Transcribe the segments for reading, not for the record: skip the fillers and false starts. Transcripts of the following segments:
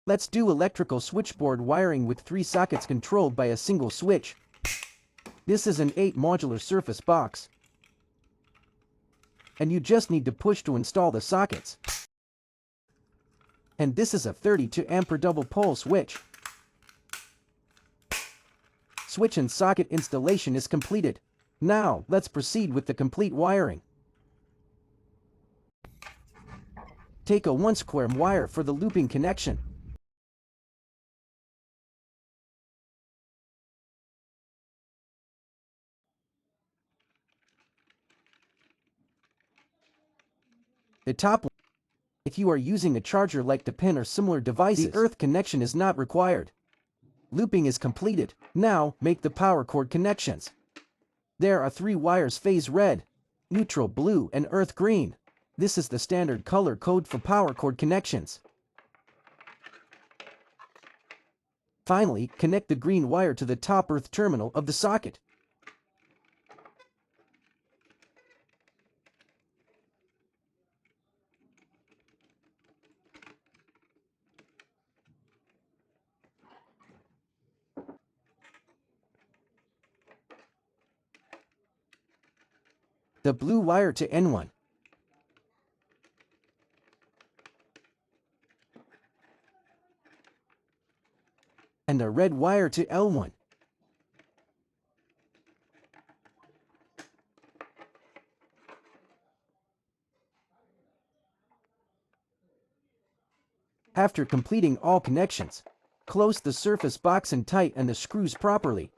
Let's do electrical switchboard wiring with 3 sockets controlled by a single switch. This is an 8 modular surface box, and you just need to push to install the sockets. And this is a 32 ampere double pole switch. Switch and socket installation is completed. Now, let's proceed with the complete wiring. Take a 1 square wire for the looping connection. The top one. If you are using a charger like the pin or similar devices, the earth connection is not required. Looping is completed. Now, make the power cord connections. There are 3 wires: phase red, neutral blue, and earth green. This is the standard color code for power cord connections. Finally, connect the green wire to the top earth terminal of the socket. The blue wire to N1. And the red wire to L1. After completing all connections, close the surface box and tighten the screws properly.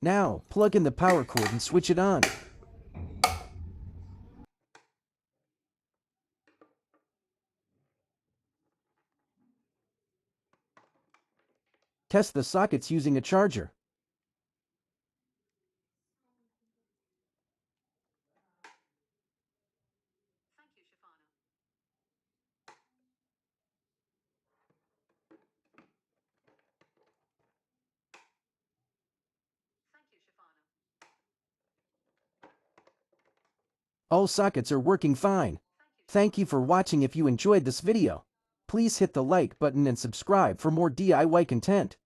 Now, plug in the power cord and switch it on. Test the sockets using a charger. All sockets are working fine. Thank you for watching. If you enjoyed this video, please hit the like button and subscribe for more DIY content.